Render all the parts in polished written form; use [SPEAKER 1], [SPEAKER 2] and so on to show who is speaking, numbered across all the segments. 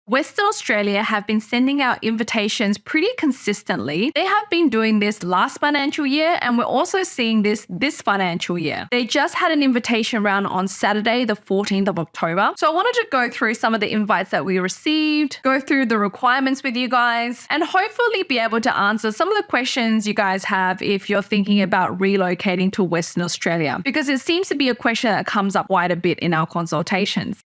[SPEAKER 1] Western Australia have been sending out invitations pretty consistently. They have been doing this last financial year, and we're also seeing this financial year. They just had an invitation round on Saturday, the 14th of October. So I wanted to go through some of the invites that we received, go through the requirements with you guys, and hopefully be able to answer some of the questions you guys have if you're thinking about relocating to Western Australia, because it seems to be a question that comes up quite a bit in our consultations.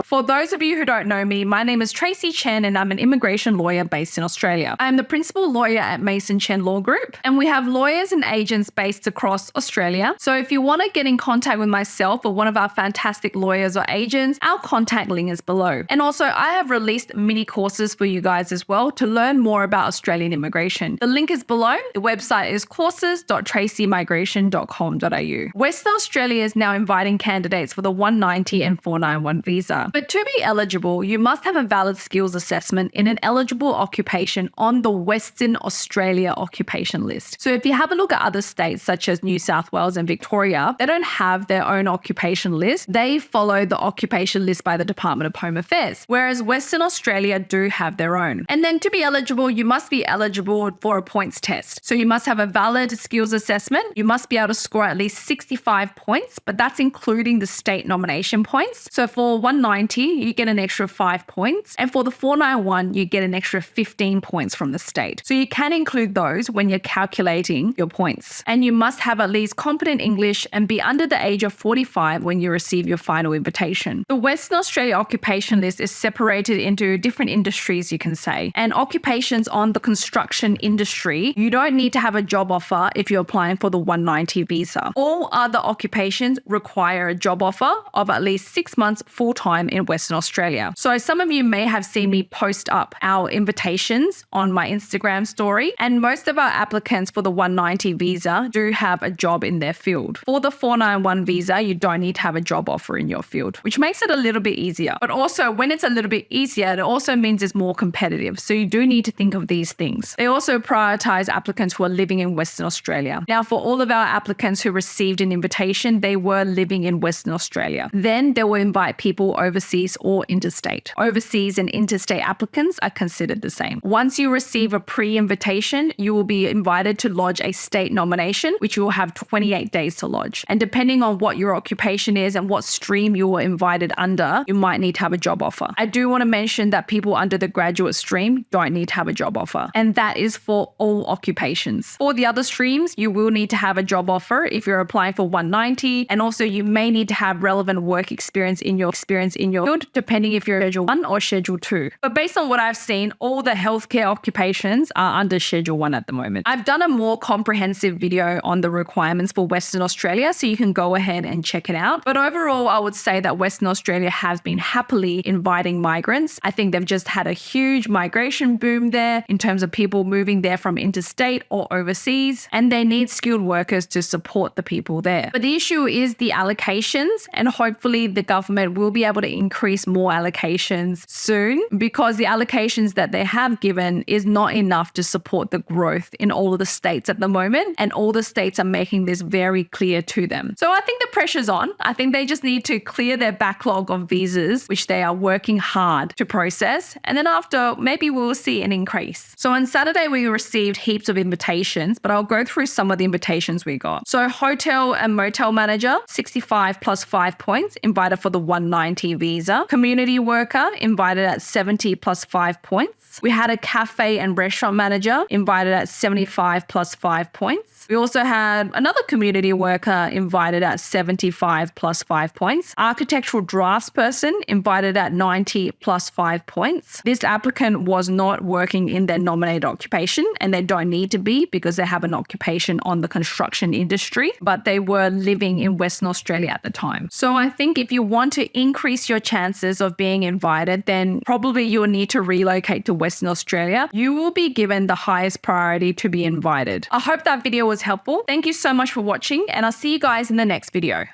[SPEAKER 1] For those of you who don't know me, my name is Tracy Chen and I'm an immigration lawyer based in Australia. I'm the principal lawyer at Mason Chen Law Group, and we have lawyers and agents based across Australia. So if you want to get in contact with myself or one of our fantastic lawyers or agents, our contact link is below. And also I have released mini courses for you guys as well to learn more about Australian immigration. The link is below. The website is courses.tracymigration.com.au. Western Australia is now inviting candidates for the 190 and 491 visa. But to be eligible, you must have a valid skills assessment in an eligible occupation on the Western Australia occupation list. So if you have a look at other states such as New South Wales and Victoria, they don't have their own occupation list. They follow the occupation list by the Department of Home Affairs, whereas Western Australia do have their own. And then to be eligible, you must be eligible for a points test. So you must have a valid skills assessment. You must be able to score at least 65 points, but that's including the state nomination points. So for 190, you get an extra 5 points. And for the 491, you get an extra 15 points from the state. So you can include those when you're calculating your points. And you must have at least competent English and be under the age of 45 when you receive your final invitation. The Western Australia occupation list is separated into different industries, you can say. And occupations on the construction industry, you don't need to have a job offer if you're applying for the 190 visa. All other occupations require a job offer of at least 6 months full-time in Western Australia. So some of you may have seen me post up our invitations on my Instagram story, and most of our applicants for the 190 visa do have a job in their field. For the 491 visa, you don't need to have a job offer in your field, which makes it a little bit easier. But also when it's a little bit easier, it also means it's more competitive. So you do need to think of these things. They also prioritize applicants who are living in Western Australia. Now, for all of our applicants who received an invitation, they were living in Western Australia. Then they will invite people overseas or interstate. Overseas and interstate applicants are considered the same. Once you receive a pre-invitation, you will be invited to lodge a state nomination, which you will have 28 days to lodge. And depending on what your occupation is and what stream you were invited under, you might need to have a job offer. I do want to mention that people under the graduate stream don't need to have a job offer. And that is for all occupations. For the other streams, you will need to have a job offer if you're applying for 190. And also you may need to have relevant work experience in your field, depending if you're Schedule 1 or Schedule 2. But based on what I've seen, all the healthcare occupations are under Schedule 1 at the moment. I've done a more comprehensive video on the requirements for Western Australia, so you can go ahead and check it out. But overall, I would say that Western Australia has been happily inviting migrants. I think they've just had a huge migration boom there in terms of people moving there from interstate or overseas, and they need skilled workers to support the people there. But the issue is the allocations, and hopefully the government will be able to increase more allocations soon, because the allocations that they have given is not enough to support the growth in all of the states at the moment, and all the states are making this very clear to them. So I think the pressure's on. I think they just need to clear their backlog of visas, which they are working hard to process, and then after, maybe we'll see an increase. So on Saturday we received heaps of invitations, but I'll go through some of the invitations we got. So hotel and motel manager, 65 plus 5 points, invited for the 190 visa. Community worker, invited at 70 plus 5 points. We had a cafe and restaurant manager, invited at 75 plus 5 points. We also had another community worker invited at 75 plus 5 points. Architectural draftsperson invited at 90 plus 5 points. This applicant was not working in their nominated occupation, and they don't need to be because they have an occupation on the construction industry, but they were living in Western Australia at the time. So I think if you want to increase your chances of being invited, then probably you'll need to relocate to Western Australia. You will be given the highest priority to be invited. I hope that video was helpful. Thank you so much for watching, and I'll see you guys in the next video.